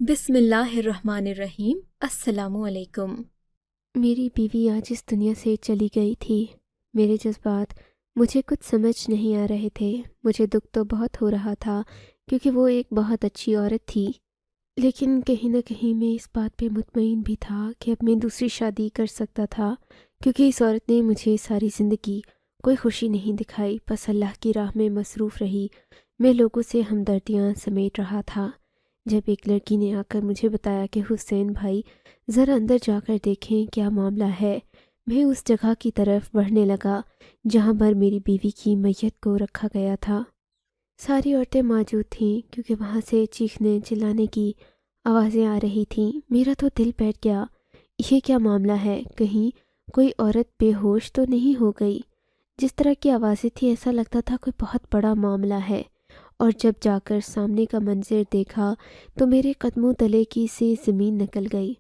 بسم اللہ الرحمن الرحیم۔ السلام علیکم۔ میری بیوی آج اس دنیا سے چلی گئی تھی۔ میرے جذبات مجھے کچھ سمجھ نہیں آ رہے تھے۔ مجھے دکھ تو بہت ہو رہا تھا کیونکہ وہ ایک بہت اچھی عورت تھی، لیکن کہیں نہ کہیں میں اس بات پہ مطمئن بھی تھا کہ اب میں دوسری شادی کر سکتا تھا، کیونکہ اس عورت نے مجھے ساری زندگی کوئی خوشی نہیں دکھائی، بس اللہ کی راہ میں مصروف رہی۔ میں لوگوں سے ہمدردیاں سمیٹ رہا تھا جب ایک لڑکی نے آ کر مجھے بتایا کہ حسین بھائی ذرا اندر جا کر دیکھیں کیا معاملہ ہے۔ میں اس جگہ کی طرف بڑھنے لگا جہاں پر میری بیوی کی میت کو رکھا گیا تھا۔ ساری عورتیں موجود تھیں کیونکہ وہاں سے چیخنے چلانے کی آوازیں آ رہی تھیں۔ میرا تو دل بیٹھ گیا، یہ کیا معاملہ ہے؟ کہیں کوئی عورت بے ہوش تو نہیں ہو گئی؟ جس طرح کی آوازیں تھیں ایسا لگتا تھا کوئی بہت بڑا معاملہ ہے، اور جب جا کر سامنے کا منظر دیکھا تو میرے قدموں تلے کی سے زمین نکل گئی۔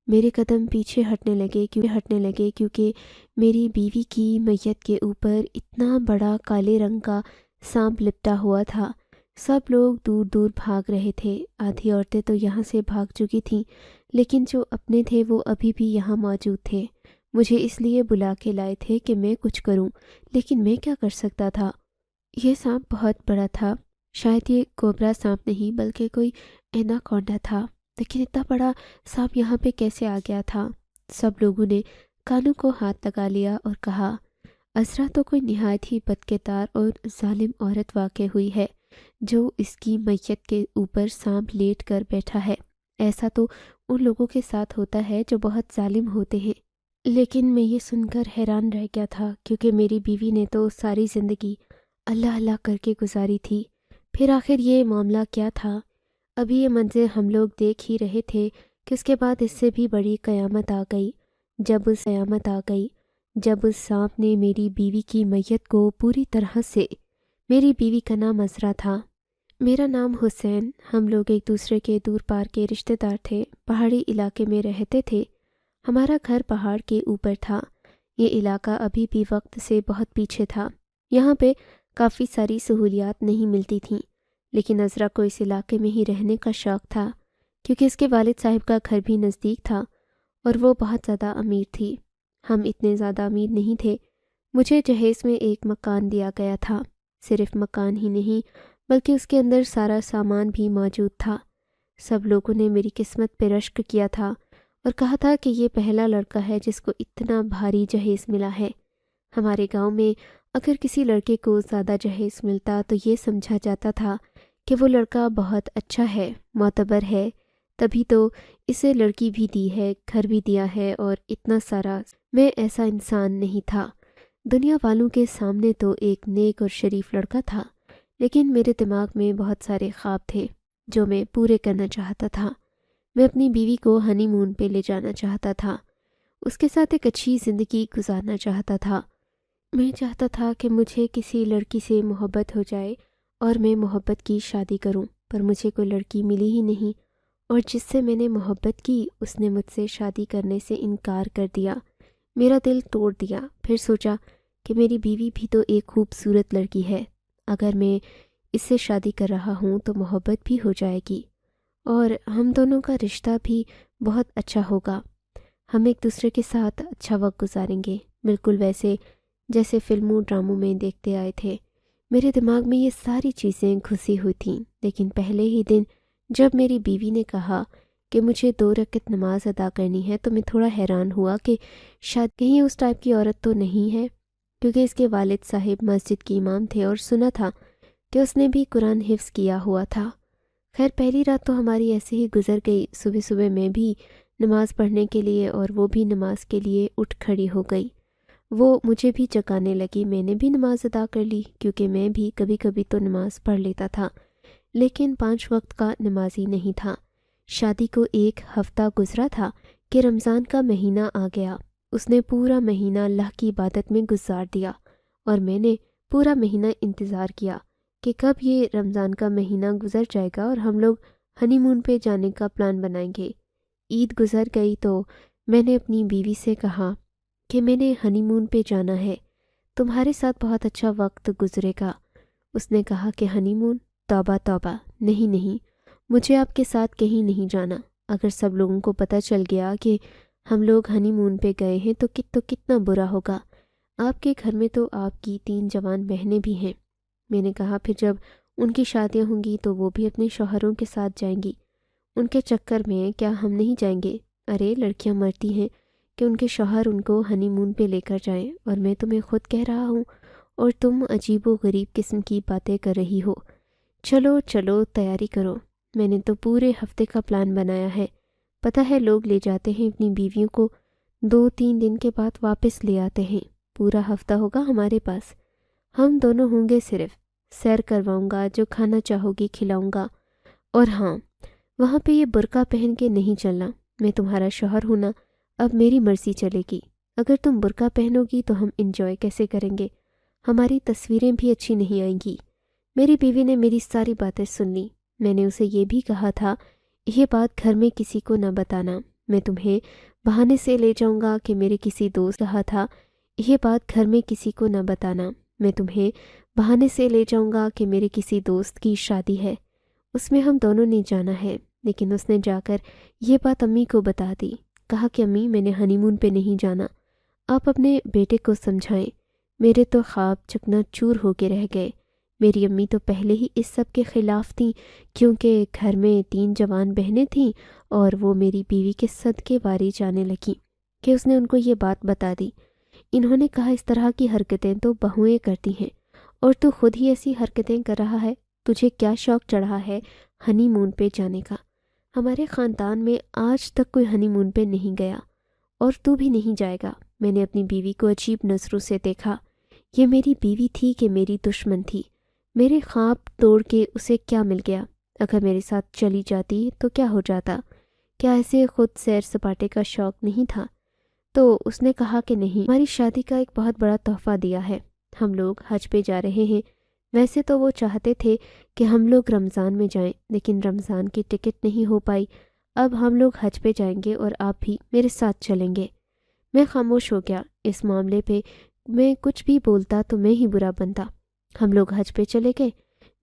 میرے قدم پیچھے ہٹنے لگے کیونکہ میری بیوی کی میت کے اوپر اتنا بڑا کالے رنگ کا سانپ لپٹا ہوا تھا۔ سب لوگ دور دور بھاگ رہے تھے، آدھی عورتیں تو یہاں سے بھاگ چکی تھیں، لیکن جو اپنے تھے وہ ابھی بھی یہاں موجود تھے۔ مجھے اس لیے بلا کے لائے تھے کہ میں کچھ کروں، لیکن میں کیا کر سکتا تھا؟ یہ سانپ بہت بڑا تھا، شاید یہ کوبرا سانپ نہیں بلکہ کوئی ایناکونڈا تھا، لیکن اتنا بڑا سانپ یہاں پہ کیسے آ گیا تھا؟ سب لوگوں نے کانوں کو ہاتھ لگا لیا اور کہا، عذرا تو کوئی نہایت ہی بدکردار اور ظالم عورت واقع ہوئی ہے جو اس کی میت کے اوپر سانپ لیٹ کر بیٹھا ہے۔ ایسا تو ان لوگوں کے ساتھ ہوتا ہے جو بہت ظالم ہوتے ہیں، لیکن میں یہ سن کر حیران رہ گیا تھا کیونکہ میری بیوی نے تو ساری زندگی اللہ اللہ کر کے گزاری تھی۔ پھر آخر یہ معاملہ کیا تھا؟ ابھی یہ منظر ہم لوگ دیکھ ہی رہے تھے کہ اس کے بعد اس سے بھی بڑی قیامت آ گئی۔ جب اس سانپ نے میری بیوی کی میت کو پوری طرح سے، میری بیوی کا نام عذرا تھا، میرا نام حسین، ہم لوگ ایک دوسرے کے دور پار کے رشتہ دار تھے، پہاڑی علاقے میں رہتے تھے، ہمارا گھر پہاڑ کے اوپر تھا۔ یہ علاقہ ابھی بھی وقت سے بہت پیچھے تھا، یہاں پہ کافی ساری سہولیات نہیں ملتی تھیں، لیکن عذرا کو اس علاقے میں ہی رہنے کا شوق تھا کیونکہ اس کے والد صاحب کا گھر بھی نزدیک تھا اور وہ بہت زیادہ امیر تھی۔ ہم اتنے زیادہ امیر نہیں تھے۔ مجھے جہیز میں ایک مکان دیا گیا تھا، صرف مکان ہی نہیں بلکہ اس کے اندر سارا سامان بھی موجود تھا۔ سب لوگوں نے میری قسمت پہ رشک کیا تھا اور کہا تھا کہ یہ پہلا لڑکا ہے جس کو اتنا بھاری جہیز ملا ہے۔ ہمارے گاؤں میں اگر کسی لڑکے کو زیادہ جہیز ملتا تو یہ سمجھا جاتا تھا کہ وہ لڑکا بہت اچھا ہے، معتبر ہے، تبھی تو اسے لڑکی بھی دی ہے، گھر بھی دیا ہے اور اتنا سارا۔ میں ایسا انسان نہیں تھا۔ دنیا والوں کے سامنے تو ایک نیک اور شریف لڑکا تھا، لیکن میرے دماغ میں بہت سارے خواب تھے جو میں پورے کرنا چاہتا تھا۔ میں اپنی بیوی کو ہنی مون پہ لے جانا چاہتا تھا، اس کے ساتھ ایک اچھی زندگی گزارنا چاہتا تھا۔ میں چاہتا تھا کہ مجھے کسی لڑکی سے محبت ہو جائے اور میں محبت کی شادی کروں، پر مجھے کوئی لڑکی ملی ہی نہیں، اور جس سے میں نے محبت کی اس نے مجھ سے شادی کرنے سے انکار کر دیا، میرا دل توڑ دیا۔ پھر سوچا کہ میری بیوی بھی تو ایک خوبصورت لڑکی ہے، اگر میں اس سے شادی کر رہا ہوں تو محبت بھی ہو جائے گی اور ہم دونوں کا رشتہ بھی بہت اچھا ہوگا، ہم ایک دوسرے کے ساتھ اچھا وقت گزاریں گے، بالکل ویسے جیسے فلموں ڈراموں میں دیکھتے آئے تھے۔ میرے دماغ میں یہ ساری چیزیں گھسی ہوئی تھیں، لیکن پہلے ہی دن جب میری بیوی نے کہا کہ مجھے 2 رکعت نماز ادا کرنی ہے تو میں تھوڑا حیران ہوا کہ شاید کہیں اس ٹائپ کی عورت تو نہیں ہے، کیونکہ اس کے والد صاحب مسجد کے امام تھے اور سنا تھا کہ اس نے بھی قرآن حفظ کیا ہوا تھا۔ خیر پہلی رات تو ہماری ایسے ہی گزر گئی۔ صبح صبح میں بھی نماز پڑھنے کے لیے اور وہ بھی نماز کے لیے اٹھ کھڑی ہو گئی، وہ مجھے بھی جگانے لگی۔ میں نے بھی نماز ادا کر لی کیونکہ میں بھی کبھی کبھی تو نماز پڑھ لیتا تھا، لیکن 5 وقت کا نمازی نہیں تھا۔ شادی کو 1 ہفتہ گزرا تھا کہ رمضان کا مہینہ آ گیا۔ اس نے پورا مہینہ اللہ کی عبادت میں گزار دیا اور میں نے پورا مہینہ انتظار کیا کہ کب یہ رمضان کا مہینہ گزر جائے گا اور ہم لوگ ہنی مون پہ جانے کا پلان بنائیں گے۔ عید گزر گئی تو میں نے اپنی بیوی سے کہا کہ میں نے ہنی مون پہ جانا ہے، تمہارے ساتھ بہت اچھا وقت گزرے گا۔ اس نے کہا کہ ہنی مون؟ توبہ توبہ، نہیں نہیں، مجھے آپ کے ساتھ کہیں نہیں جانا۔ اگر سب لوگوں کو پتہ چل گیا کہ ہم لوگ ہنی مون پہ گئے ہیں تو کتنا برا ہوگا۔ آپ کے گھر میں تو آپ کی 3 جوان بہنیں بھی ہیں۔ میں نے کہا پھر جب ان کی شادیاں ہوں گی تو وہ بھی اپنے شوہروں کے ساتھ جائیں گی، ان کے چکر میں کیا ہم نہیں جائیں گے؟ ارے لڑکیاں مرتی ہیں کہ ان کے شوہر ان کو ہنی مون پہ لے کر جائیں، اور میں تمہیں خود کہہ رہا ہوں اور تم عجیب و غریب قسم کی باتیں کر رہی ہو۔ چلو چلو تیاری کرو، میں نے تو پورے ہفتے کا پلان بنایا ہے۔ پتہ ہے لوگ لے جاتے ہیں اپنی بیویوں کو، 2-3 دن کے بعد واپس لے آتے ہیں۔ پورا ہفتہ ہوگا ہمارے پاس، ہم دونوں ہوں گے، صرف سیر کرواؤں گا، جو کھانا چاہو گی کھلاؤں گا۔ اور ہاں، وہاں پہ یہ برقع پہن کے نہیں چلنا، میں تمہارا شوہر ہوں نا، اب میری مرضی چلے گی۔ اگر تم برقع پہنو گی تو ہم انجوائے کیسے کریں گے؟ ہماری تصویریں بھی اچھی نہیں آئیں گی۔ میری بیوی نے میری ساری باتیں سن لی۔ میں نے اسے یہ بھی کہا تھا، یہ بات گھر میں کسی کو نہ بتانا، میں تمہیں بہانے سے لے جاؤں گا کہ میرے کسی دوست کہا تھا، یہ بات گھر میں کسی کو نہ بتانا، میں تمہیں بہانے سے لے جاؤں گا کہ میرے کسی دوست کی شادی ہے، اس میں ہم دونوں نے جانا ہے۔ لیکن اس نے جا کر یہ بات امی کو بتا دی، کہا کہ امی میں نے ہنی مون پہ نہیں جانا، آپ اپنے بیٹے کو سمجھائیں۔ میرے تو خواب چکنا چور ہو کے رہ گئے۔ میری امی تو پہلے ہی اس سب کے خلاف تھیں، کیونکہ گھر میں 3 جوان بہنیں تھیں اور وہ میری بیوی کے صدقے واری جانے لگیں کہ اس نے ان کو یہ بات بتا دی۔ انہوں نے کہا اس طرح کی حرکتیں تو بہوئیں کرتی ہیں، اور تو خود ہی ایسی حرکتیں کر رہا ہے، تجھے کیا شوق چڑھا ہے ہنی مون پہ جانے کا؟ ہمارے خاندان میں آج تک کوئی ہنی مون پہ نہیں گیا، اور تو بھی نہیں جائے گا۔ میں نے اپنی بیوی کو عجیب نظروں سے دیکھا۔ یہ میری بیوی تھی کہ میری دشمن تھی؟ میرے خواب توڑ کے اسے کیا مل گیا؟ اگر میرے ساتھ چلی جاتی تو کیا ہو جاتا؟ کیا ایسے خود سیر سپاٹے کا شوق نہیں تھا؟ تو اس نے کہا کہ نہیں، ہماری شادی کا ایک بہت بڑا تحفہ دیا ہے، ہم لوگ حج پہ جا رہے ہیں۔ ویسے تو وہ چاہتے تھے کہ ہم لوگ رمضان میں جائیں، لیکن رمضان کی ٹکٹ نہیں ہو پائی۔ اب ہم لوگ حج پہ جائیں گے اور آپ بھی میرے ساتھ چلیں گے۔ میں خاموش ہو گیا۔ اس معاملے پہ میں کچھ بھی بولتا تو میں ہی برا بنتا۔ ہم لوگ حج پہ چلے گئے۔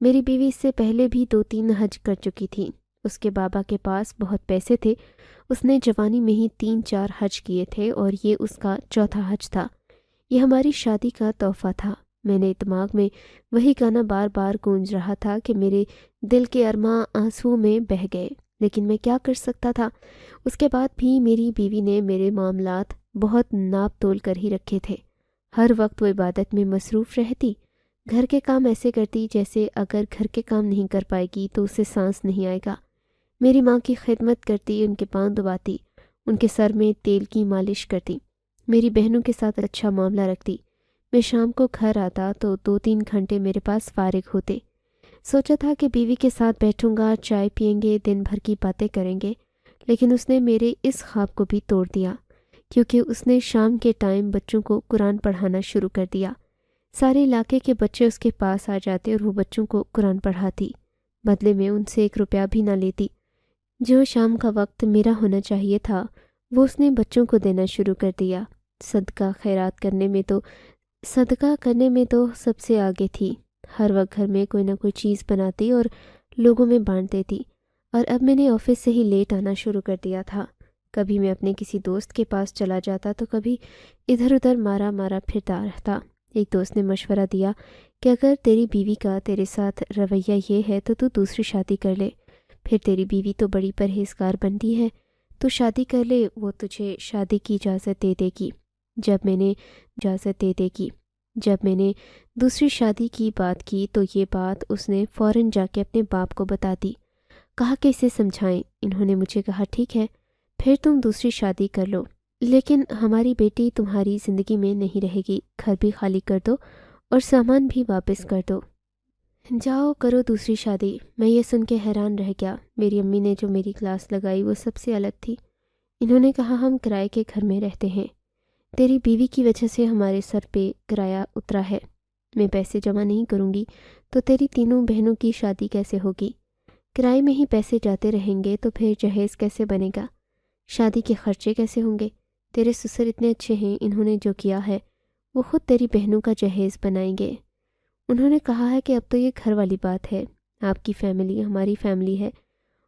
میری بیوی اس سے پہلے بھی 2-3 حج کر چکی تھی، اس کے بابا کے پاس بہت پیسے تھے، اس نے جوانی میں ہی 3-4 حج کیے تھے اور یہ اس کا 4تھا حج تھا۔ یہ ہماری شادی کا تحفہ تھا۔ میں نے دماغ میں وہی گانا بار بار گونج رہا تھا کہ میرے دل کے ارماں آنسوؤں میں بہہ گئے، لیکن میں کیا کر سکتا تھا؟ اس کے بعد بھی میری بیوی نے میرے معاملات بہت ناپ تول کر ہی رکھے تھے۔ ہر وقت وہ عبادت میں مصروف رہتی، گھر کے کام ایسے کرتی جیسے اگر گھر کے کام نہیں کر پائے گی تو اسے سانس نہیں آئے گا۔ میری ماں کی خدمت کرتی، ان کے پاؤں دباتی، ان کے سر میں تیل کی مالش کرتی، میری بہنوں کے ساتھ اچھا معاملہ رکھتی۔ میں شام کو گھر آتا تو 2-3 گھنٹے میرے پاس فارغ ہوتے۔ سوچا تھا کہ بیوی کے ساتھ بیٹھوں گا، چائے پئیں گے، دن بھر کی باتیں کریں گے، لیکن اس نے میرے اس خواب کو بھی توڑ دیا، کیونکہ اس نے شام کے ٹائم بچوں کو قرآن پڑھانا شروع کر دیا۔ سارے علاقے کے بچے اس کے پاس آ جاتے اور وہ بچوں کو قرآن پڑھاتی، بدلے میں ان سے 1 روپیہ بھی نہ لیتی۔ جو شام کا وقت میرا ہونا چاہیے تھا وہ اس نے بچوں کو دینا شروع کر دیا۔ صدقہ خیرات کرنے میں تو سب سے آگے تھی، ہر وقت گھر میں کوئی نہ کوئی چیز بناتی اور لوگوں میں بانٹ دیتی۔ اور اب میں نے آفس سے ہی لیٹ آنا شروع کر دیا تھا۔ کبھی میں اپنے کسی دوست کے پاس چلا جاتا تو کبھی ادھر ادھر مارا پھرتا رہتا۔ ایک دوست نے مشورہ دیا کہ اگر تیری بیوی کا تیرے ساتھ رویہ یہ ہے تو دوسری شادی کر لے، پھر تیری بیوی تو بڑی پرہیزگار بنتی ہے، تو شادی کر لے، وہ تجھے شادی کی اجازت دے دے گی۔ جب میں نے دوسری شادی کی بات کی تو یہ بات اس نے فوراً جا کے اپنے باپ کو بتا دی۔ کہا کہ اسے سمجھائیں۔ انہوں نے مجھے کہا ٹھیک ہے، پھر تم دوسری شادی کر لو، لیکن ہماری بیٹی تمہاری زندگی میں نہیں رہے گی، گھر بھی خالی کر دو اور سامان بھی واپس کر دو، جاؤ کرو دوسری شادی۔ میں یہ سن کے حیران رہ گیا۔ میری امی نے جو میری کلاس لگائی وہ سب سے الگ تھی۔ انہوں نے کہا ہم کرائے کے گھر میں رہتے ہیں، تیری بیوی کی وجہ سے ہمارے سر پہ کرایہ اترا ہے، میں پیسے جمع نہیں کروں گی تو تیری تینوں بہنوں کی شادی کیسے ہوگی؟ کرائے میں ہی پیسے جاتے رہیں گے تو پھر جہیز کیسے بنے گا؟ شادی کے خرچے کیسے ہوں گے؟ تیرے سسر اتنے اچھے ہیں، انہوں نے جو کیا ہے وہ خود تیری بہنوں کا جہیز بنائیں گے۔ انہوں نے کہا ہے کہ اب تو یہ گھر والی بات ہے، آپ کی فیملی ہماری فیملی ہے،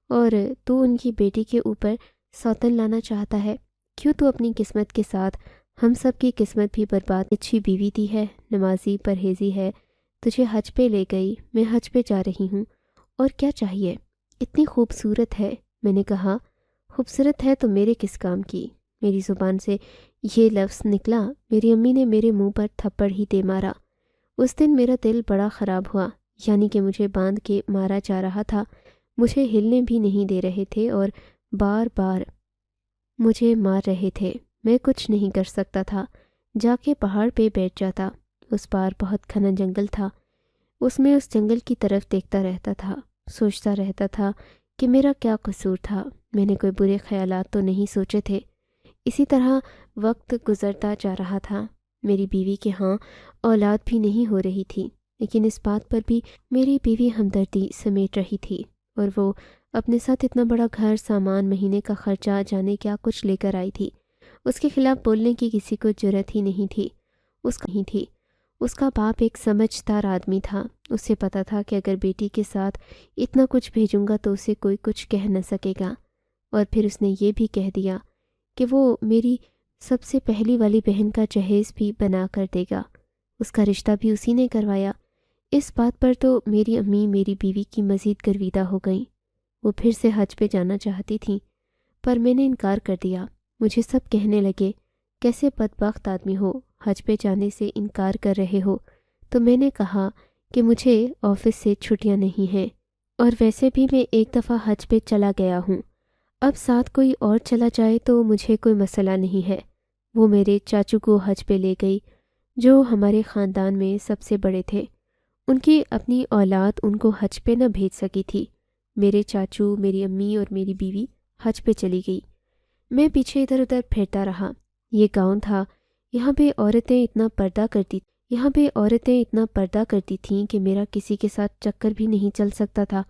اور تو ان کی بیٹی کے اوپر سوتن لانا چاہتا ہے۔ کیوں تو اپنی قسمت کے ساتھ ہم سب کی قسمت بھی برباد۔ اچھی بیوی دی ہے، نمازی پرہیزی ہے، تجھے حج پہ لے گئی، میں حج پہ جا رہی ہوں، اور کیا چاہیے؟ اتنی خوبصورت ہے۔ میں نے کہا خوبصورت ہے تو میرے کس کام کی؟ میری زبان سے یہ لفظ نکلا، میری امی نے میرے منہ پر تھپڑ ہی دے مارا۔ اس دن میرا دل بڑا خراب ہوا، یعنی کہ مجھے باندھ کے مارا جا رہا تھا، مجھے ہلنے بھی نہیں دے رہے تھے اور بار بار مجھے مار رہے تھے۔ میں کچھ نہیں کر سکتا تھا، جا کے پہاڑ پہ بیٹھ جاتا۔ اس پار بہت گھنا جنگل تھا، اس جنگل کی طرف دیکھتا رہتا تھا، سوچتا رہتا تھا کہ میرا کیا قصور تھا، میں نے کوئی برے خیالات تو نہیں سوچے تھے۔ اسی طرح وقت گزرتا جا رہا تھا۔ میری بیوی کے ہاں اولاد بھی نہیں ہو رہی تھی، لیکن اس بات پر بھی میری بیوی ہمدردی سمیٹ رہی تھی، اور وہ اپنے ساتھ اتنا بڑا گھر، سامان، مہینے کا خرچہ، جانے کیا کچھ لے کر آئی تھی۔ اس کے خلاف بولنے کی کسی کو جرأت ہی نہیں تھی۔ اس کا باپ ایک سمجھدار آدمی تھا، اسے پتا تھا کہ اگر بیٹی کے ساتھ اتنا کچھ بھیجوں گا تو اسے کوئی کچھ کہہ نہ سکے گا، اور پھر اس نے یہ بھی کہہ دیا کہ وہ میری سب سے پہلی والی بہن کا جہیز بھی بنا کر دے گا، اس کا رشتہ بھی اسی نے کروایا۔ اس بات پر تو میری امی میری بیوی کی مزید گرویدہ ہو گئیں۔ وہ پھر سے حج پہ جانا چاہتی تھیں، پر میں نے انکار کر دیا۔ مجھے سب کہنے لگے کیسے بدبخت آدمی ہو، حج پہ جانے سے انکار کر رہے ہو۔ تو میں نے کہا کہ مجھے آفس سے چھٹیاں نہیں ہیں، اور ویسے بھی میں ایک دفعہ حج پہ چلا گیا ہوں، اب ساتھ کوئی اور چلا جائے تو مجھے کوئی مسئلہ نہیں ہے۔ وہ میرے چاچو کو حج پہ لے گئی، جو ہمارے خاندان میں سب سے بڑے تھے۔ ان کی اپنی اولاد ان کو حج پہ نہ بھیج سکی تھی۔ میرے چاچو، میری امی اور میری بیوی حج پہ چلی گئی۔ میں پیچھے ادھر ادھر پھرتا رہا۔ یہ گاؤں تھا، یہاں پہ عورتیں اتنا پردہ کرتی تھیں کہ میرا کسی کے ساتھ چکر بھی نہیں چل سکتا تھا۔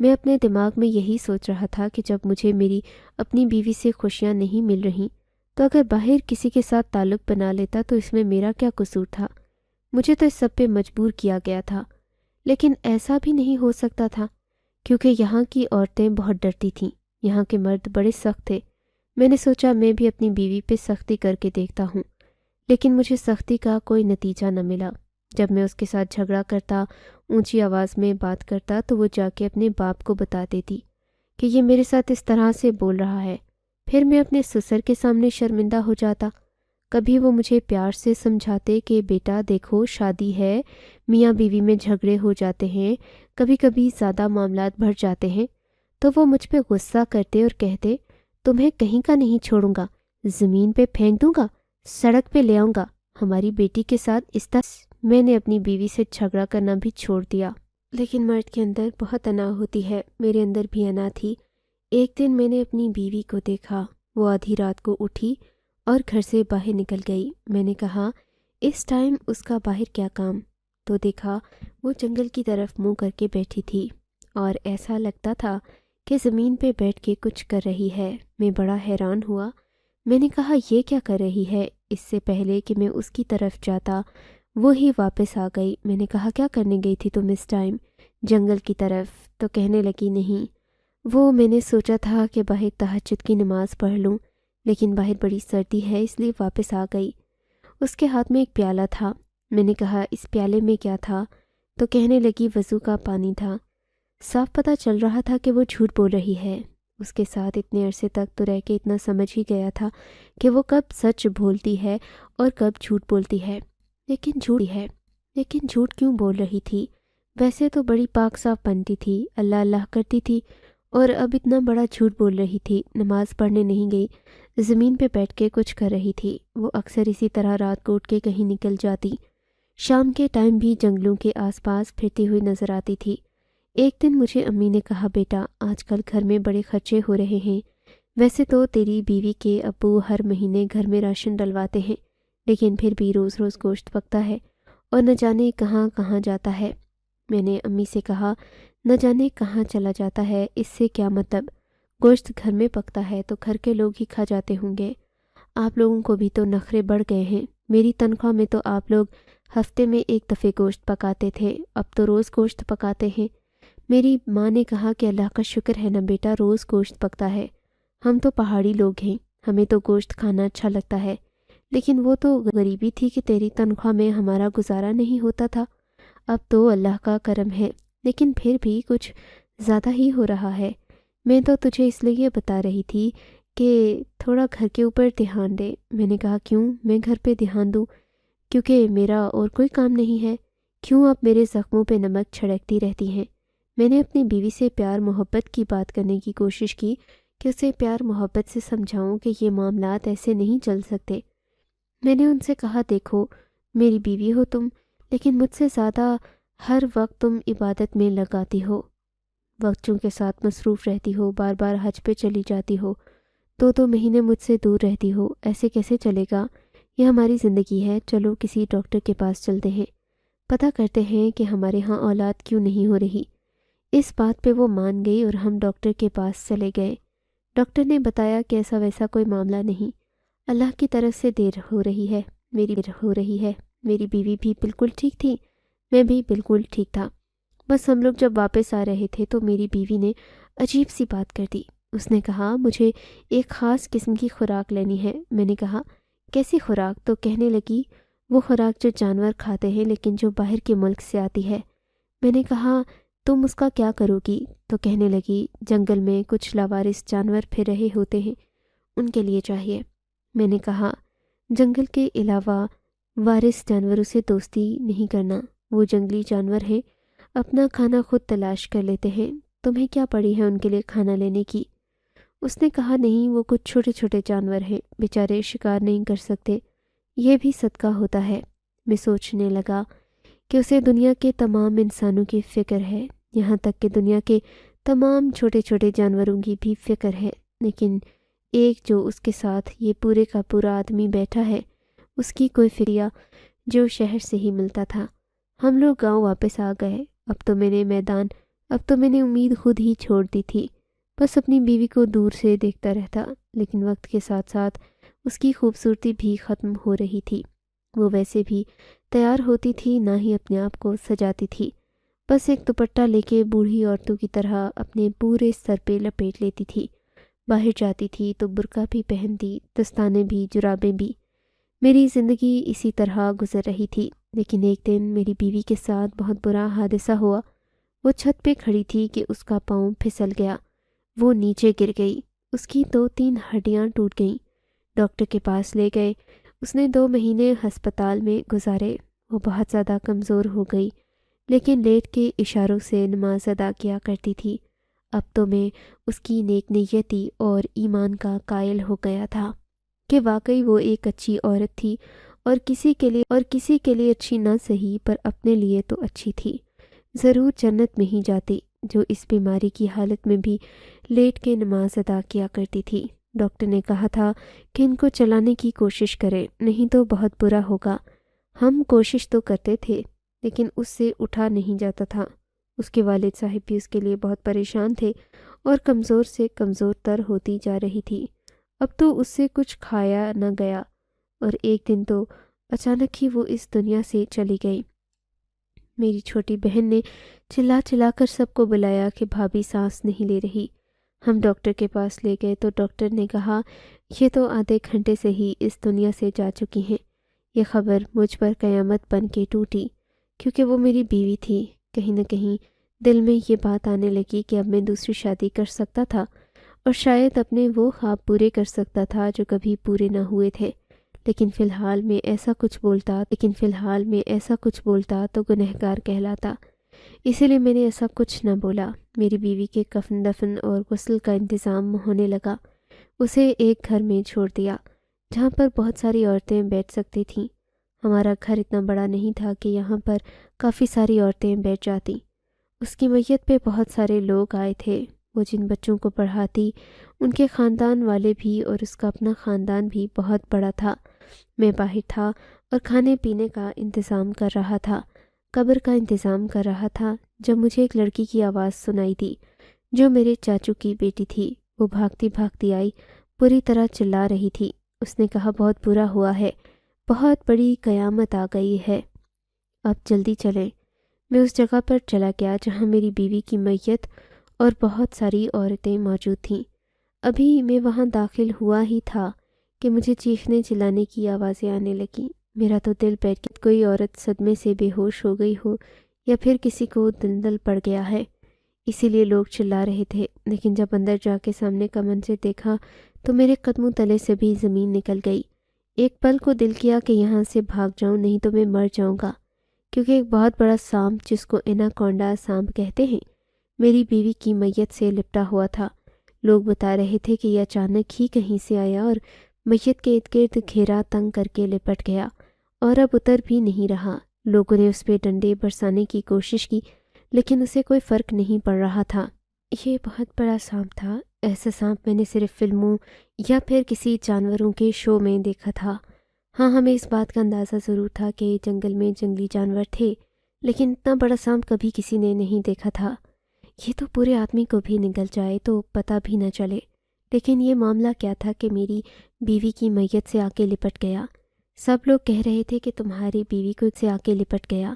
میں اپنے دماغ میں یہی سوچ رہا تھا کہ جب مجھے میری اپنی بیوی سے خوشیاں نہیں مل رہیں تو اگر باہر کسی کے ساتھ تعلق بنا لیتا تو اس میں میرا کیا قصور تھا؟ مجھے تو اس سب پہ مجبور کیا گیا تھا، لیکن ایسا بھی نہیں ہو سکتا تھا، کیونکہ یہاں کی عورتیں بہت ڈرتی تھیں، یہاں کے مرد بڑے سخت تھے۔ میں نے سوچا میں بھی اپنی بیوی پہ سختی کر کے دیکھتا ہوں، لیکن مجھے سختی کا کوئی نتیجہ نہ ملا۔ جب میں اس کے ساتھ جھگڑا کرتا، اونچی آواز میں بات کرتا، تو وہ جا کے اپنے باپ کو بتا دیتی کہ یہ میرے ساتھ اس طرح سے بول رہا ہے۔ پھر میں اپنے سسر کے سامنے شرمندہ ہو جاتا۔ کبھی وہ مجھے پیار سے سمجھاتے کہ بیٹا دیکھو شادی ہے، میاں بیوی میں جھگڑے ہو جاتے ہیں، کبھی کبھی زیادہ معاملات بڑھ جاتے ہیں، تو وہ مجھ پہ غصہ کرتے اور کہتے تمہیں کہیں کا نہیں چھوڑوں گا، زمین پہ پھینک دوں گا، سڑک پہ لے آؤں گا ہماری بیٹی کے ساتھ اس طرح۔ میں نے اپنی بیوی سے جھگڑا کرنا بھی چھوڑ دیا، لیکن مرد کے اندر بہت انا ہوتی ہے، میرے اندر بھی انا تھی۔ ایک دن میں نے اپنی بیوی کو دیکھا، وہ آدھی رات کو اٹھی اور گھر سے باہر نکل گئی۔ میں نے کہا اس ٹائم اس کا باہر کیا کام؟ تو دیکھا وہ جنگل کی طرف منہ کر کے بیٹھی تھی، اور ایسا لگتا تھا کہ زمین پہ بیٹھ کے کچھ کر رہی ہے۔ میں بڑا حیران ہوا۔ میں نے کہا یہ کیا کر رہی ہے؟ اس سے پہلے کہ میں اس کی طرف جاتا وہ ہی واپس آ گئی۔ میں نے کہا کیا کرنے گئی تھی تم اس ٹائم جنگل کی طرف؟ تو کہنے لگی نہیں، وہ میں نے سوچا تھا کہ باہر تہجد کی نماز پڑھ لوں، لیکن باہر بڑی سردی ہے اس لیے واپس آ گئی۔ اس کے ہاتھ میں ایک پیالہ تھا۔ میں نے کہا اس پیالے میں کیا تھا؟ تو کہنے لگی وضو کا پانی تھا۔ صاف پتہ چل رہا تھا کہ وہ جھوٹ بول رہی ہے۔ اس کے ساتھ اتنے عرصے تک تو رہ کے اتنا سمجھ ہی گیا تھا کہ وہ کب سچ بولتی ہے اور کب جھوٹ بولتی ہے، لیکن جھوٹ کیوں بول رہی تھی؟ ویسے تو بڑی پاک صاف بنتی تھی، اللہ اللہ کرتی تھی، اور اب اتنا بڑا جھوٹ بول رہی تھی۔ نماز پڑھنے نہیں گئی، زمین پہ بیٹھ کے کچھ کر رہی تھی۔ وہ اکثر اسی طرح رات کو اٹھ کے کہیں نکل جاتی، شام کے ٹائم بھی جنگلوں کے آس پاس پھرتی ہوئی نظر آتی تھی۔ ایک دن مجھے امی نے کہا بیٹا آج کل گھر میں بڑے خرچے ہو رہے ہیں، ویسے تو تیری بیوی کے ابو ہر مہینے گھر میں راشن ڈلواتے ہیں، لیکن پھر بھی روز روز گوشت پکتا ہے اور نہ جانے کہاں کہاں جاتا ہے۔ میں نے امی سے کہا نہ جانے کہاں چلا جاتا ہے، اس سے کیا مطلب؟ گوشت گھر میں پکتا ہے تو گھر کے لوگ ہی کھا جاتے ہوں گے۔ آپ لوگوں کو بھی تو نخرے بڑھ گئے ہیں، میری تنخواہ میں تو آپ لوگ ہفتے میں ایک دفعہ گوشت پکاتے تھے، اب تو روز گوشت پکاتے ہیں۔ میری ماں نے کہا کہ اللہ کا شکر ہے نا بیٹا، روز گوشت پکتا ہے، ہم تو پہاڑی لوگ ہیں، ہمیں تو گوشت کھانا اچھا لگتا ہے، لیکن وہ تو غریبی تھی کہ تیری تنخواہ میں ہمارا گزارا نہیں ہوتا تھا، اب تو اللہ کا کرم ہے، لیکن پھر بھی کچھ زیادہ ہی ہو رہا ہے۔ میں تو تجھے اس لیے بتا رہی تھی کہ تھوڑا گھر کے اوپر دھیان دے۔ میں نے کہا کیوں میں گھر پہ دھیان دوں؟ کیونکہ میرا اور کوئی کام نہیں ہے، کیوں آپ میرے زخموں پہ نمک چھڑکتی رہتی ہیں؟ میں نے اپنی بیوی سے پیار محبت کی بات کرنے کی کوشش کی کہ اسے پیار محبت سے سمجھاؤں کہ یہ معاملات ایسے نہیں چل سکتے۔ میں نے ان سے کہا دیکھو میری بیوی ہو تم، لیکن مجھ سے زیادہ ہر وقت تم عبادت میں لگاتی ہو، بچوں کے ساتھ مصروف رہتی ہو، بار بار حج پہ چلی جاتی ہو، 2 مہینے مجھ سے دور رہتی ہو، ایسے کیسے چلے گا؟ یہ ہماری زندگی ہے، چلو کسی ڈاکٹر کے پاس چلتے ہیں، پتہ کرتے ہیں کہ ہمارے ہاں اولاد کیوں نہیں ہو رہی۔ اس بات پہ وہ مان گئی اور ہم ڈاکٹر کے پاس چلے گئے۔ ڈاکٹر نے بتایا کہ ایسا ویسا کوئی معاملہ نہیں، اللہ کی طرف سے دیر ہو رہی ہے، میری بیوی بھی بالکل ٹھیک تھی، میں بھی بالکل ٹھیک تھا۔ بس ہم لوگ جب واپس آ رہے تھے تو میری بیوی نے عجیب سی بات کر دی۔ اس نے کہا مجھے ایک خاص قسم کی خوراک لینی ہے۔ میں نے کہا کیسی خوراک؟ تو کہنے لگی وہ خوراک جو جانور کھاتے ہیں لیکن جو باہر کے ملک سے آتی ہے۔ میں نے کہا تم اس کا کیا کرو گی؟ تو کہنے لگی جنگل میں کچھ لاوارث جانور پھر رہے ہوتے ہیں، ان کے لیے چاہیے۔ میں نے کہا جنگل کے علاوہ وارث جانوروں سے دوستی نہیں کرنا، وہ جنگلی جانور ہیں، اپنا کھانا خود تلاش کر لیتے ہیں، تمہیں کیا پڑی ہے ان کے لیے کھانا لینے کی؟ اس نے کہا نہیں، وہ کچھ چھوٹے چھوٹے جانور ہیں، بیچارے شکار نہیں کر سکتے، یہ بھی صدقہ ہوتا ہے۔ میں سوچنے لگا کہ اسے دنیا کے تمام انسانوں کی فکر ہے، یہاں تک کہ دنیا کے تمام چھوٹے چھوٹے جانوروں کی بھی فکر ہے، لیکن ایک جو اس کے ساتھ یہ پورے کا پورا آدمی بیٹھا ہے، اس کی کوئی فکر جو شہر سے ہی ملتا تھا۔ ہم لوگ گاؤں واپس آ گئے۔ اب تو میں نے امید خود ہی چھوڑ دی تھی، بس اپنی بیوی کو دور سے دیکھتا رہتا، لیکن وقت کے ساتھ ساتھ اس کی خوبصورتی بھی ختم ہو رہی تھی۔ وہ ویسے بھی تیار ہوتی تھی نہ ہی اپنے آپ کو سجاتی تھی، بس ایک دوپٹہ لے کے بوڑھی عورتوں کی طرح اپنے پورے سر پہ لپیٹ لیتی تھی۔ باہر جاتی تھی تو برقع بھی پہنتی، دستانے بھی، جرابیں بھی۔ میری زندگی اسی طرح گزر رہی تھی، لیکن ایک دن میری بیوی کے ساتھ بہت برا حادثہ ہوا۔ وہ چھت پہ کھڑی تھی کہ اس کا پاؤں پھسل گیا، وہ نیچے گر گئی، اس کی 2-3 ہڈیاں ٹوٹ گئیں۔ ڈاکٹر کے پاس لے گئے، اس نے 2 مہینے ہسپتال میں گزارے۔ وہ بہت زیادہ کمزور ہو گئی، لیکن لیٹ کے اشاروں سے نماز ادا کیا کرتی تھی۔ اب تو میں اس کی نیک نیتی اور ایمان کا قائل ہو گیا تھا کہ واقعی وہ ایک اچھی عورت تھی، اور کسی کے لیے اچھی نہ سہی پر اپنے لیے تو اچھی تھی، ضرور جنت میں ہی جاتی، جو اس بیماری کی حالت میں بھی لیٹ کے نماز ادا کیا کرتی تھی۔ ڈاکٹر نے کہا تھا کہ ان کو چلانے کی کوشش کرے، نہیں تو بہت برا ہوگا۔ ہم کوشش تو کرتے تھے، لیکن اس سے اٹھا نہیں جاتا تھا۔ اس کے والد صاحب بھی اس کے لیے بہت پریشان تھے اور کمزور سے کمزور تر ہوتی جا رہی تھی۔ اب تو اس سے کچھ کھایا نہ گیا، اور ایک دن تو اچانک ہی وہ اس دنیا سے چلی گئی۔ میری چھوٹی بہن نے چلا چلا کر سب کو بلایا کہ بھابھی سانس نہیں لے رہی۔ ہم ڈاکٹر کے پاس لے گئے تو ڈاکٹر نے کہا یہ تو آدھے گھنٹے سے ہی اس دنیا سے جا چکی ہیں۔ یہ خبر مجھ پر قیامت بن کے ٹوٹی، کیونکہ وہ میری بیوی تھی۔ کہیں نہ کہیں دل میں یہ بات آنے لگی کہ اب میں دوسری شادی کر سکتا تھا، اور شاید اپنے وہ خواب پورے کر سکتا تھا جو کبھی پورے نہ ہوئے تھے، لیکن فی الحال میں ایسا کچھ بولتا تو گنہگار کہلاتا۔ اسی لیے میں نے ایسا کچھ نہ بولا۔ میری بیوی کے کفن دفن اور غسل کا انتظام ہونے لگا۔ اسے ایک گھر میں چھوڑ دیا جہاں پر بہت ساری عورتیں بیٹھ سکتی تھیں۔ ہمارا گھر اتنا بڑا نہیں تھا کہ یہاں پر کافی ساری عورتیں بیٹھ جاتی۔ اس کی میت پہ بہت سارے لوگ آئے تھے۔ وہ جن بچوں کو پڑھاتی ان کے خاندان والے بھی، اور اس کا اپنا خاندان بھی بہت بڑا تھا۔ میں باہر تھا اور کھانے پینے کا انتظام کر رہا تھا، قبر کا انتظام کر رہا تھا، جب مجھے ایک لڑکی کی آواز سنائی دی جو میرے چاچو کی بیٹی تھی۔ وہ بھاگتی بھاگتی آئی، پوری طرح چلا رہی تھی۔ اس نے کہا بہت برا ہوا ہے، بہت بڑی قیامت آ گئی ہے، اب جلدی چلیں۔ میں اس جگہ پر چلا گیا جہاں میری بیوی کی میت اور بہت ساری عورتیں موجود تھیں۔ ابھی میں وہاں داخل ہوا ہی تھا کہ مجھے چیخنے چلانے کی آوازیں آنے لگیں۔ میرا تو دل بیٹھ گیا، کوئی عورت صدمے سے بے ہوش ہو گئی ہو یا پھر کسی کو دلدل پڑ گیا ہے، اسی لیے لوگ چلا رہے تھے۔ لیکن جب اندر جا کے سامنے کا منظر دیکھا تو میرے قدموں تلے سے بھی زمین نکل گئی۔ ایک پل کو دل کیا کہ یہاں سے بھاگ جاؤں، نہیں تو میں مر جاؤں گا، کیونکہ ایک بہت بڑا سانپ جس کو ایناکونڈا سانپ کہتے ہیں میری بیوی کی میت سے لپٹا ہوا تھا۔ لوگ بتا رہے تھے کہ یہ اچانک ہی کہیں سے آیا اور میت کے ارد گرد گھیرا تنگ کر کے لپٹ گیا اور اب اتر بھی نہیں رہا۔ لوگوں نے اس پہ ڈنڈے برسانے کی کوشش کی لیکن اسے کوئی فرق نہیں پڑ رہا تھا۔ یہ بہت بڑا سانپ تھا۔ ایسا سانپ میں نے صرف فلموں یا پھر کسی جانوروں کے شو میں دیکھا تھا۔ ہاں، ہمیں اس بات کا اندازہ ضرور تھا کہ جنگل میں جنگلی جانور تھے، لیکن اتنا بڑا سانپ کبھی کسی نے نہیں دیکھا تھا۔ یہ تو پورے آدمی کو بھی نگل جائے تو پتہ بھی نہ چلے، لیکن یہ معاملہ کیا تھا کہ میری بیوی کی میت سے آ کے لپٹ گیا۔ سب لوگ کہہ رہے تھے کہ تمہاری بیوی کو سے آ کے لپٹ گیا۔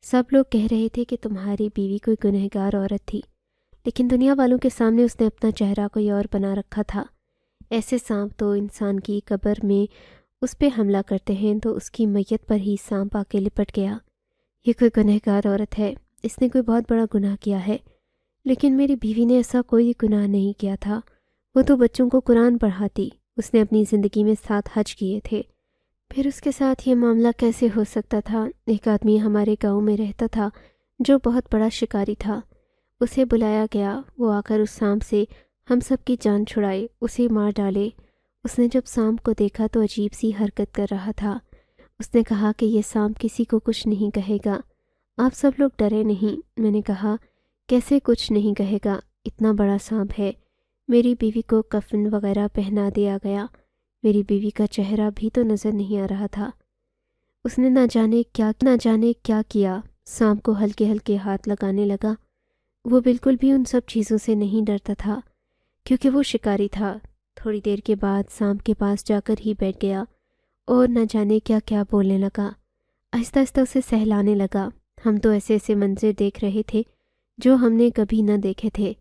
سب لوگ کہہ رہے تھے کہ تمہاری بیوی کوئی گنہگار عورت تھی، لیکن دنیا والوں کے سامنے اس نے اپنا چہرہ کوئی اور بنا رکھا تھا۔ ایسے سانپ تو انسان کی قبر میں اس پہ حملہ کرتے ہیں، تو اس کی میت پر ہی سانپ آ کے لپٹ گیا۔ یہ کوئی گنہگار عورت ہے، اس نے کوئی بہت بڑا گناہ کیا ہے۔ لیکن میری بیوی نے ایسا کوئی گناہ نہیں کیا تھا، وہ تو بچوں کو قرآن پڑھاتی، اس نے اپنی زندگی میں 7 حج کیے تھے۔ پھر اس کے ساتھ یہ معاملہ کیسے ہو سکتا تھا؟ ایک آدمی ہمارے گاؤں میں رہتا تھا جو بہت بڑا شکاری تھا، اسے بلایا گیا، وہ آ کر اس سانپ سے ہم سب کی جان چھڑائے، اسے مار ڈالے۔ اس نے جب سانپ کو دیکھا تو عجیب سی حرکت کر رہا تھا۔ اس نے کہا کہ یہ سانپ کسی کو کچھ نہیں کہے گا، آپ سب لوگ ڈرے نہیں۔ میں نے کہا کیسے کچھ نہیں کہے گا، اتنا بڑا سانپ ہے۔ میری بیوی کو کفن وغیرہ پہنا دیا گیا، میری بیوی کا چہرہ بھی تو نظر نہیں آ رہا تھا۔ اس نے نہ جانے کیا کیا، سانپ کو ہلکے ہلکے ہاتھ لگانے لگا۔ وہ بالکل بھی ان سب چیزوں سے نہیں ڈرتا تھا کیونکہ وہ شکاری تھا۔ تھوڑی دیر کے بعد سانپ کے پاس جا کر ہی بیٹھ گیا اور نہ جانے کیا کیا بولنے لگا، آہستہ آہستہ اسے سہلانے لگا۔ ہم تو ایسے ایسے منظر دیکھ رہے تھے جو ہم نے کبھی نہ دیکھے تھے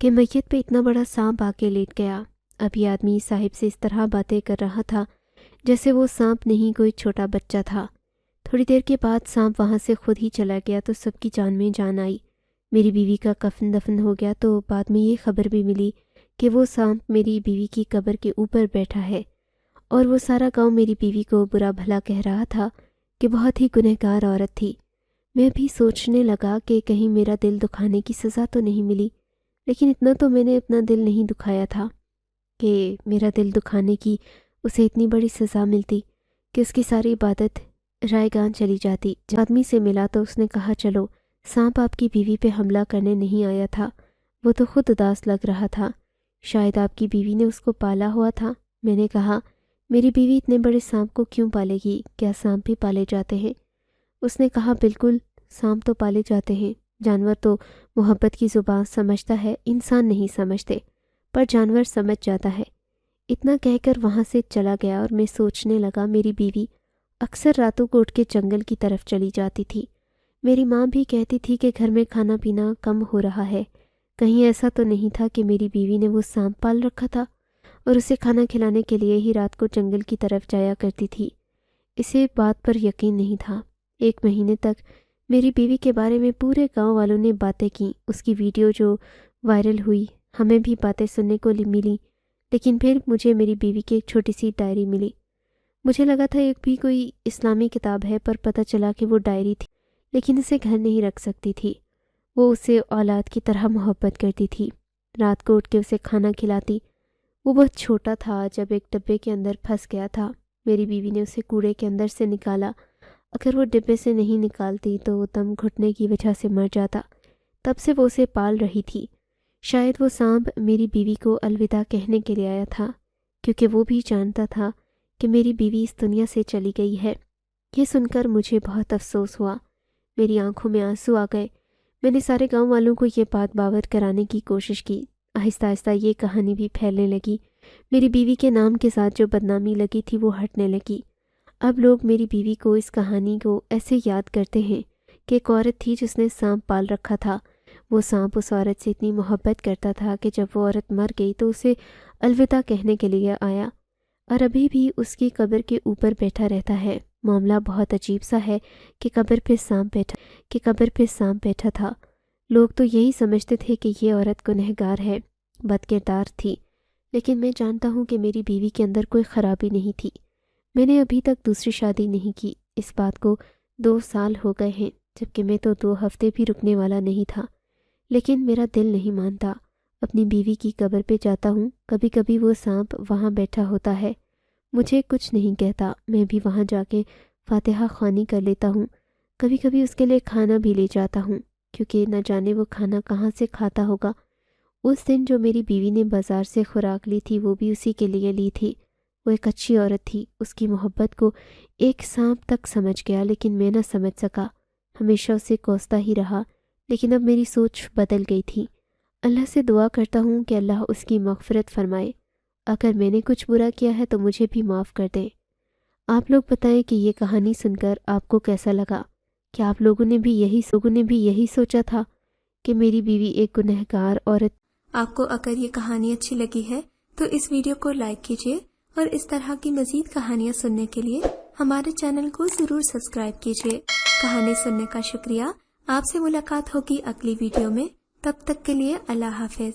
کہ میت پہ اتنا بڑا سانپ آ کے لیٹ گیا۔ اب یہ آدمی صاحب سے اس طرح باتیں کر رہا تھا جیسے وہ سانپ نہیں کوئی چھوٹا بچہ تھا۔ تھوڑی دیر کے بعد سانپ وہاں سے خود ہی چلا گیا تو سب کی جان میں جان آئی۔ میری بیوی کا کفن دفن ہو گیا تو بعد میں یہ خبر بھی ملی کہ وہ سانپ میری بیوی کی قبر کے اوپر بیٹھا ہے، اور وہ سارا گاؤں میری بیوی کو برا بھلا کہہ رہا تھا کہ بہت ہی گنہگار عورت تھی۔ میں بھی سوچنے لگا کہ کہیں میرا دل دکھانے کی سزا تو نہیں ملی، لیکن اتنا تو میں نے اپنا دل نہیں دکھایا تھا کہ میرا دل دکھانے کی اسے اتنی بڑی سزا ملتی کہ اس کی ساری عبادت رائے گان چلی جاتی۔ جب آدمی سے ملا تو اس نے کہا چلو، سانپ آپ کی بیوی پہ حملہ کرنے نہیں آیا تھا، وہ تو خود اداس لگ رہا تھا، شاید آپ کی بیوی نے اس کو پالا ہوا تھا۔ میں نے کہا میری بیوی اتنے بڑے سانپ کو کیوں پالے گی؟ کیا سانپ بھی پالے جاتے ہیں؟ اس نے کہا بالکل، سانپ تو پالے جاتے ہیں، جانور تو محبت کی زبان سمجھتا ہے، انسان نہیں سمجھتے، پر جانور سمجھ جاتا ہے۔ اتنا کہہ کر وہاں سے چلا گیا اور میں سوچنے لگا میری بیوی اکثر راتوں کو اٹھ کے جنگل کی طرف چلی جاتی تھی۔ میری ماں بھی کہتی تھی کہ گھر میں کھانا پینا کم ہو رہا ہے، کہیں ایسا تو نہیں تھا کہ میری بیوی نے وہ سانپ پال رکھا تھا اور اسے کھانا کھلانے کے لیے ہی رات کو جنگل کی طرف جایا کرتی تھی۔ اسے بات پر یقین نہیں تھا۔ 1 مہینے تک میری بیوی کے بارے میں پورے گاؤں والوں نے باتیں کیں، اس کی ویڈیو جو وائرل ہوئی، ہمیں بھی باتیں سننے کو ملی، لیکن پھر مجھے میری بیوی کی ایک چھوٹی سی ڈائری ملی۔ مجھے لگا تھا ایک بھی کوئی اسلامی کتاب ہے، پر پتہ چلا کہ وہ ڈائری تھی، لیکن اسے گھر نہیں رکھ سکتی تھی۔ وہ اسے اولاد کی طرح محبت کرتی تھی، رات کو اٹھ کے اسے کھانا کھلاتی۔ وہ بہت چھوٹا تھا جب ایک ڈبے کے اندر پھنس گیا تھا، میری بیوی نے اسے کوڑے کے اندر سے نکالا۔ اگر وہ ڈبے سے نہیں نکالتی تو وہ دم گھٹنے کی وجہ سے مر جاتا۔ تب سے وہ اسے پال رہی تھی۔ شاید وہ سانپ میری بیوی کو الوداع کہنے کے لیے آیا تھا، کیونکہ وہ بھی جانتا تھا کہ میری بیوی اس دنیا سے چلی گئی ہے۔ یہ سن کر مجھے بہت افسوس ہوا، میری آنکھوں میں آنسو آ گئے۔ میں نے سارے گاؤں والوں کو یہ بات باور کرانے کی کوشش کی۔ آہستہ آہستہ یہ کہانی بھی پھیلنے لگی، میری بیوی کے نام کے ساتھ جو بدنامی لگی تھی وہ ہٹنے لگی۔ اب لوگ میری بیوی کو اس کہانی کو ایسے یاد کرتے ہیں کہ ایک عورت تھی جس نے سانپ پال رکھا تھا۔ وہ سانپ اس عورت سے اتنی محبت کرتا تھا کہ جب وہ عورت مر گئی تو اسے الوداع کہنے کے لیے آیا، اور ابھی بھی اس کی قبر کے اوپر بیٹھا رہتا ہے۔ معاملہ بہت عجیب سا ہے کہ قبر پہ سانپ بیٹھا تھا۔ لوگ تو یہی سمجھتے تھے کہ یہ عورت گنہگار ہے، بد کردار تھی، لیکن میں جانتا ہوں کہ میری بیوی کے اندر کوئی خرابی نہیں تھی۔ میں نے ابھی تک دوسری شادی نہیں کی۔ اس بات کو 2 سال ہو گئے ہیں، جبکہ میں تو 2 ہفتے بھی رکنے والا نہیں تھا، لیکن میرا دل نہیں مانتا۔ اپنی بیوی کی قبر پہ جاتا ہوں، کبھی کبھی وہ سانپ وہاں بیٹھا ہوتا ہے، مجھے کچھ نہیں کہتا۔ میں بھی وہاں جا کے فاتحہ خوانی کر لیتا ہوں، کبھی کبھی اس کے لیے کھانا بھی لے جاتا ہوں، کیونکہ نہ جانے وہ کھانا کہاں سے کھاتا ہوگا۔ اس دن جو میری بیوی نے بازار سے خوراک لی تھی وہ بھی اسی کے لیے لی تھی۔ وہ ایک اچھی عورت تھی، اس کی محبت کو ایک سانپ تک سمجھ گیا، لیکن میں نہ سمجھ سکا، ہمیشہ اسے کوستا ہی رہا۔ لیکن اب میری سوچ بدل گئی تھی۔ اللہ سے دعا کرتا ہوں کہ اللہ اس کی مغفرت فرمائے۔ اگر میں نے کچھ برا کیا ہے تو مجھے بھی معاف کر دیں۔ آپ لوگ بتائیں کہ یہ کہانی سن کر آپ کو کیسا لگا؟ کیا آپ لوگوں نے بھی یہی سوچا تھا کہ میری بیوی ایک گنہگار عورت؟ آپ کو اگر یہ کہانی اچھی لگی ہے تو اس ویڈیو کو لائک کیجیے، اور اس طرح کی مزید کہانیاں سننے کے لیے ہمارے چینل کو ضرور سبسکرائب کیجیے۔ کہانی سننے کا شکریہ۔ آپ سے ملاقات ہوگی اگلی ویڈیو میں، تب تک کے لیے اللہ حافظ۔